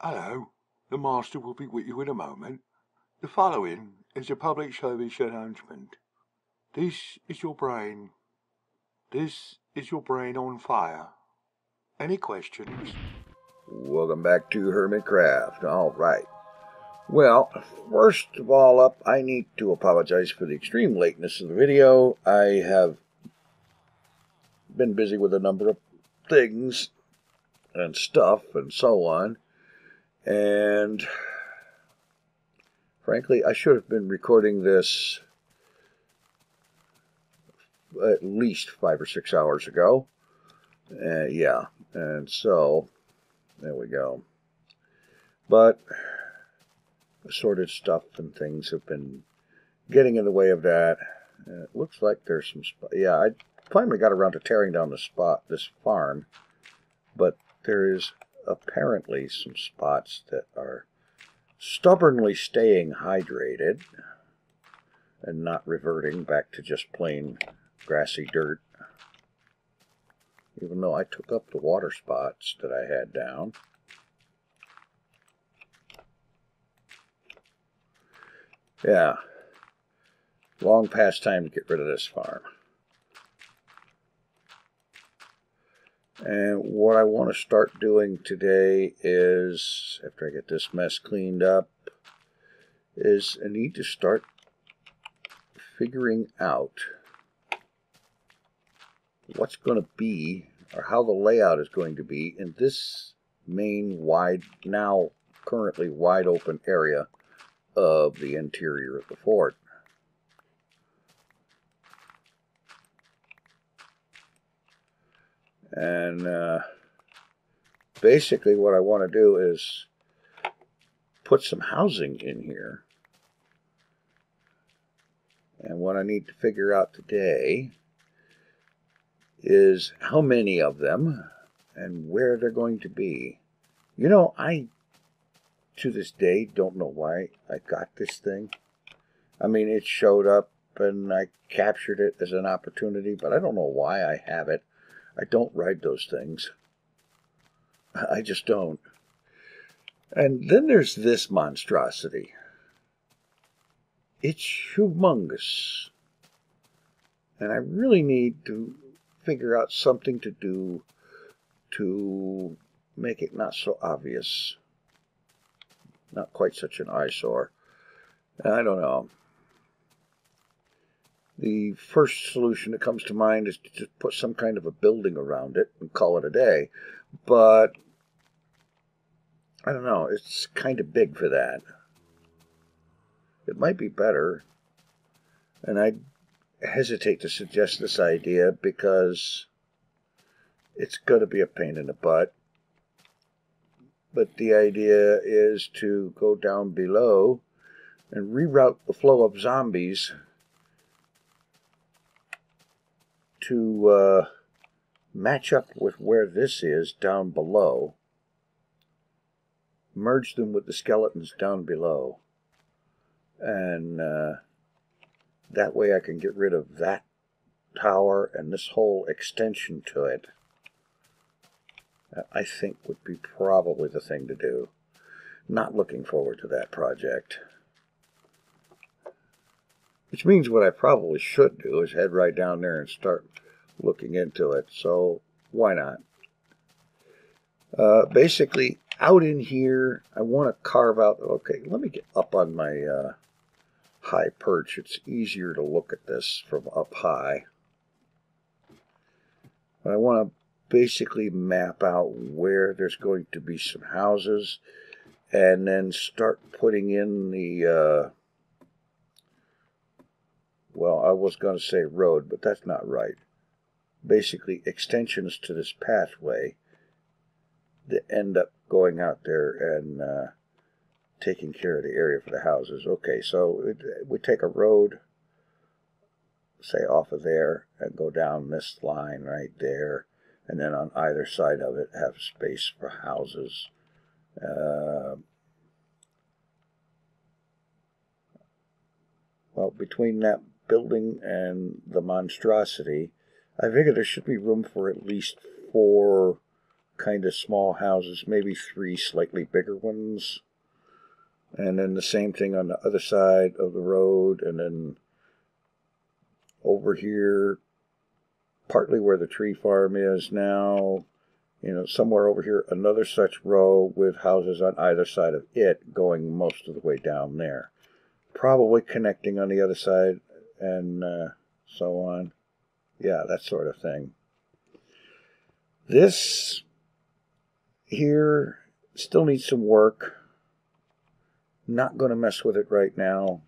Hello, the master will be with you in a moment. The following is a public service announcement. This is your brain. This is your brain on fire. Any questions? Welcome back to Hermitcraft. All right. Well, first of all up, I need to apologize for the extreme lateness of the video. I have been busy with a number of things and stuff and so on. And frankly, I should have been recording this at least 5 or 6 hours ago. Yeah, and so there we go. But assorted stuff and things have been getting in the way of that. It looks like there's some yeah, I finally got around to tearing down this farm, but there is apparently some spots that are stubbornly staying hydrated and not reverting back to just plain grassy dirt, even though I took up the water spots that I had down. Yeah, long past time to get rid of this farm. And what I want to start doing today is, after I get this mess cleaned up, is I need to start figuring out what's going to be, or how the layout is going to be in this main wide, now currently wide open area of the interior of the fort. And basically what I want to do is put some housing in here. And what I need to figure out today is how many of them and where they're going to be. You know, I, to this day, don't know why I got this thing. I mean, it showed up and I captured it as an opportunity, but I don't know why I have it. I don't ride those things. I just don't. And then there's this monstrosity. It's humongous. And I really need to figure out something to do to make it not so obvious. Not quite such an eyesore. I don't know. The first solution that comes to mind is to just put some kind of a building around it and call it a day. But I don't know, it's kind of big for that. It might be better, and I hesitate to suggest this idea because it's going to be a pain in the butt. But the idea is to go down below and reroute the flow of zombies to match up with where this is down below. Merge them with the skeletons down below. And that way I can get rid of that tower and this whole extension to it. I think would be probably the thing to do. Not looking forward to that project. Which means what I probably should do is head right down there and start looking into it. So why not? Basically, out in here, I want to carve out... Okay, let me get up on my high perch. It's easier to look at this from up high. But I want to basically map out where there's going to be some houses and then start putting in the... well, I was going to say road, but that's not right. Basically, extensions to this pathway that end up going out there and taking care of the area for the houses. Okay, so we take a road, say off of there, and go down this line right there, and then on either side of it have space for houses. Well, between that building and the monstrosity, I figure there should be room for at least 4 kind of small houses, maybe 3 slightly bigger ones. And then the same thing on the other side of the road, and then over here, partly where the tree farm is now, you know, somewhere over here, another such row with houses on either side of it going most of the way down there. Probably connecting on the other side and so on. Yeah, that sort of thing. This here still needs some work. Not going to mess with it right now.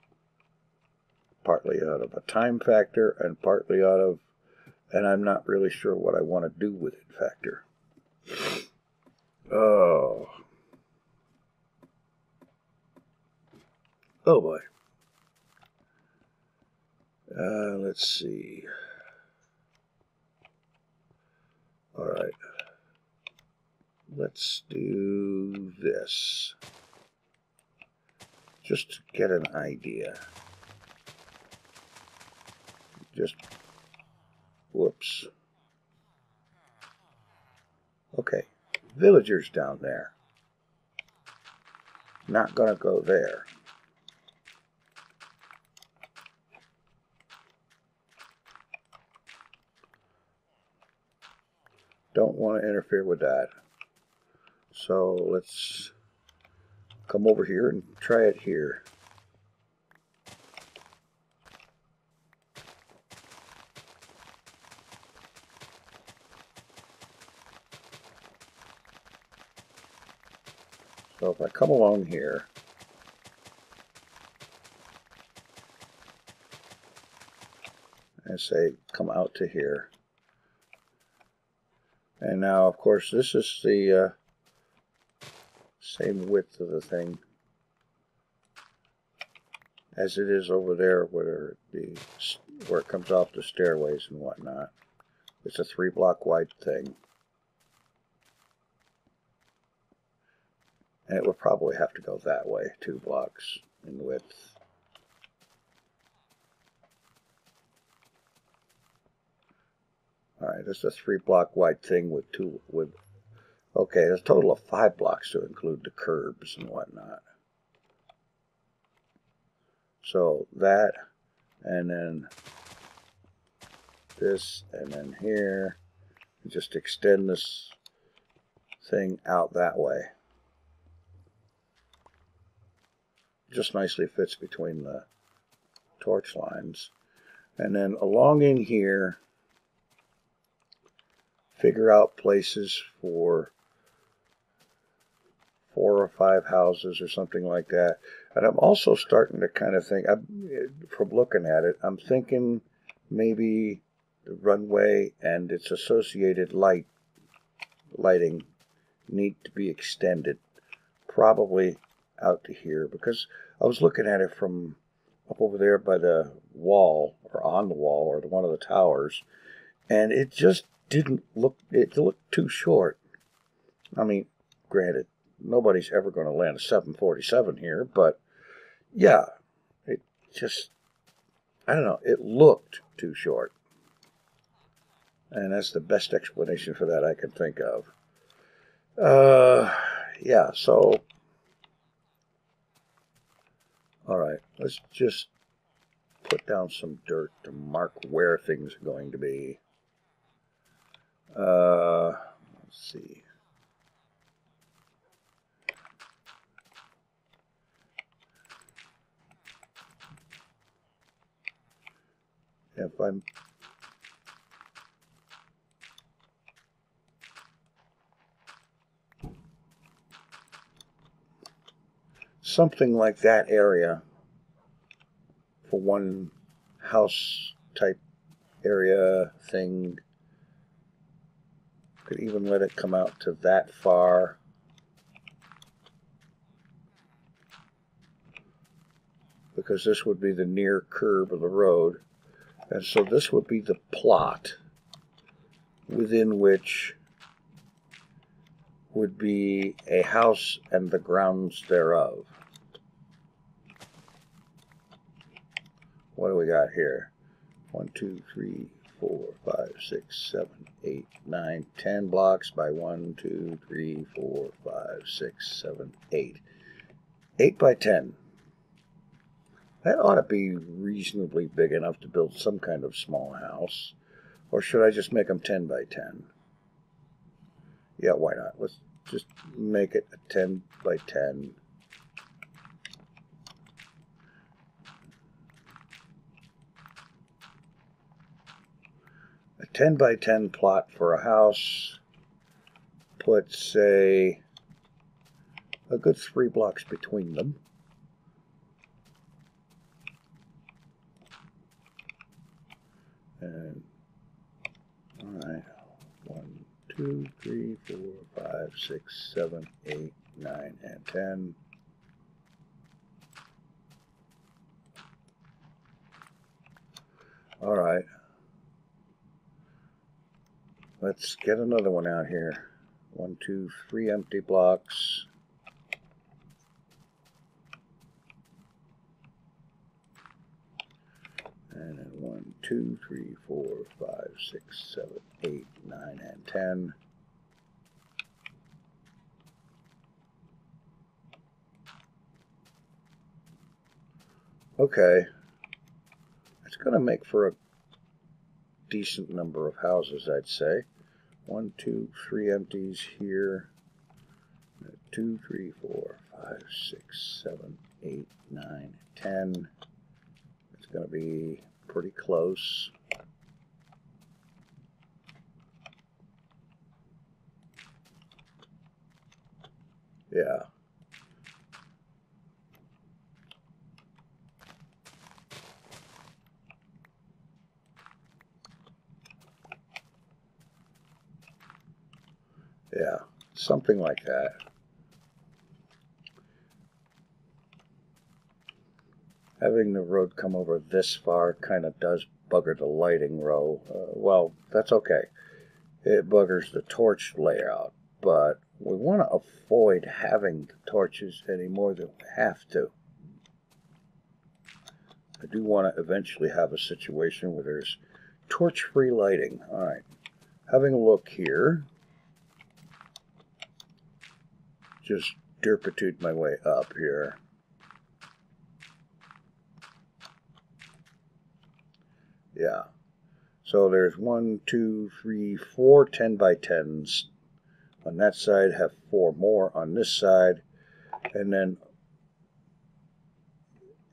Partly out of a time factor and partly out of, and I'm not really sure what I want to do with it factor. Oh. Oh boy. Let's see. All right. Let's do this. Just to get an idea. Just, whoops. Okay, villagers down there. Not gonna go there. Don't want to interfere with that. So let's come over here and try it here. So if I come along here, and say come out to here, and now of course this is the same width of the thing as it is over there where it comes off the stairways and whatnot. It's a 3-block wide thing. And it would probably have to go that way, 2 blocks in width. Alright, this is a 3-block wide thing with okay, there's a total of 5 blocks to include the curbs and whatnot. So that, and then this, and then here. Just extend this thing out that way. Just nicely fits between the torch lines. And then along in here, figure out places for 4 or 5 houses or something like that. And I'm also starting to kind of think, from looking at it, I'm thinking maybe the runway and its associated lighting need to be extended, probably out to here, because I was looking at it from up over there by the wall, or on the wall, or one of the towers, and it just didn't look, it looked too short. I mean, granted, nobody's ever going to land a 747 here, but yeah, it just, I don't know, it looked too short. And that's the best explanation for that I can think of. Yeah, so, all right, let's just put down some dirt to mark where things are going to be. Let's see. If I'm something like that area for one house type area thing, could even let it come out to that far. Because this would be the near curb of the road. And so this would be the plot within which would be a house and the grounds thereof. What do we got here? 1, 2, 3, 4, 5, 6, 7, 8, 9, 10 blocks by 1, 2, 3, 4, 5, 6, 7, 8. 8 by 10. That ought to be reasonably big enough to build some kind of small house. Or should I just make them 10 by 10? Yeah, why not? Let's just make it a 10 by 10. A 10 by 10 plot for a house. Put, say, a good 3 blocks between them. And, alright, 1, 2, 3, 4, 5, 6, 7, 8, 9, and 10. Alright. Let's get another one out here. 1, 2, 3 empty blocks. And then 1, 2, 3, 4, 5, 6, 7, 8, 9, and 10. Okay. It's going to make for a decent number of houses, I'd say. 1, 2, 3 empties here. 2, 3, 4, 5, 6, 7, 8, 9, 10. It's going to be pretty close. Yeah. Yeah, something like that. Having the road come over this far kind of does bugger the lighting row. Well, that's okay. It buggers the torch layout, but we want to avoid having the torches any more than we have to. I do want to eventually have a situation where there's torch-free lighting. All right, having a look here. Just derpitude my way up here. Yeah. So there's 1, 2, 3, 4 10 by 10s on that side, have 4 more on this side, and then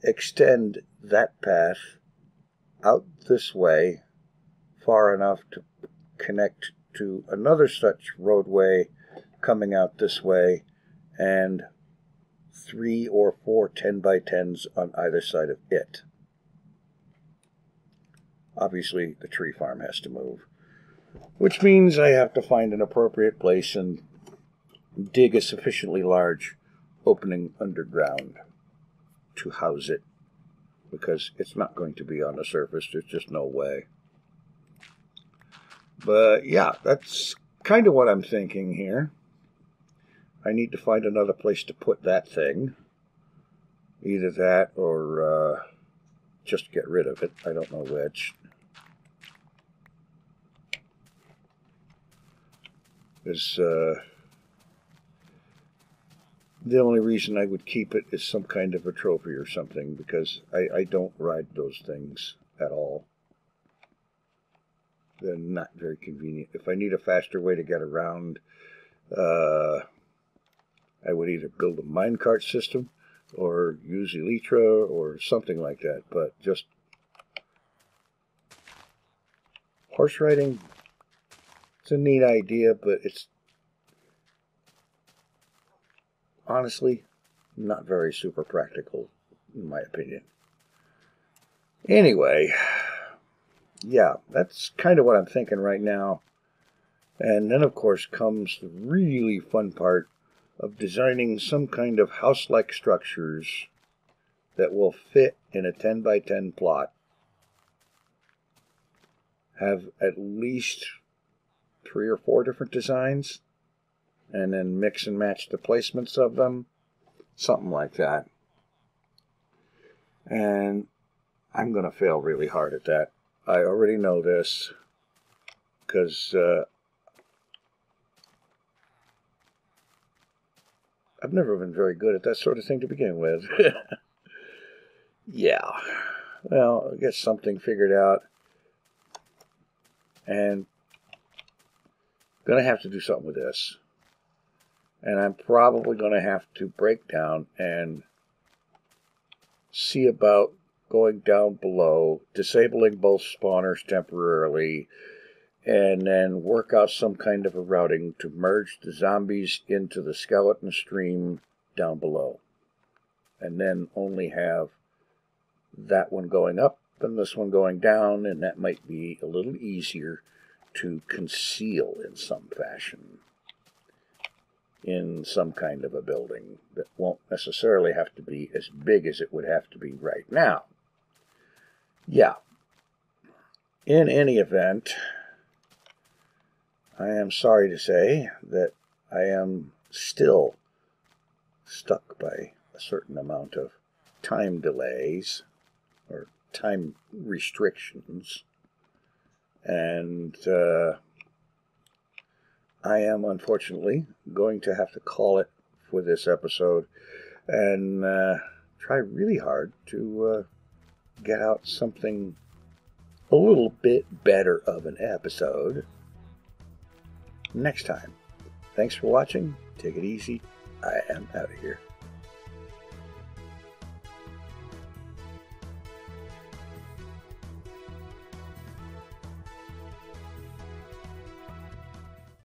extend that path out this way far enough to connect to another such roadway coming out this way, and 3 or 4 10 by 10s on either side of it. Obviously, the tree farm has to move, which means I have to find an appropriate place and dig a sufficiently large opening underground to house it, because it's not going to be on the surface. There's just no way. But yeah, that's kind of what I'm thinking here. I need to find another place to put that thing. Either that or just get rid of it. I don't know which. Because the only reason I would keep it is some kind of a trophy or something, because I don't ride those things at all. They're not very convenient. If I need a faster way to get around, I would either build a minecart system or use Elytra or something like that. But just horse riding, it's a neat idea, but it's honestly not very super practical, in my opinion. Anyway, yeah, that's kind of what I'm thinking right now. And then, of course, comes the really fun part of designing some kind of house-like structures that will fit in a 10 by 10 plot. Have at least 3 or 4 different designs, and then mix and match the placements of them. Something like that. And I'm going to fail really hard at that. I already know this because I've never been very good at that sort of thing to begin with. Yeah. Well, I'll get something figured out. And I'm going to have to do something with this. And I'm probably going to have to break down and see about going down below, disabling both spawners temporarily, and then work out some kind of a routing to merge the zombies into the skeleton stream down below. And then only have that one going up and this one going down, and that might be a little easier to conceal in some fashion in some kind of a building that won't necessarily have to be as big as it would have to be right now. Yeah. In any event, I am sorry to say that I am still stuck by a certain amount of time delays or time restrictions, and I am unfortunately going to have to call it for this episode and try really hard to get out something a little bit better of an episode next time. Thanks for watching. Take it easy. I am out of here.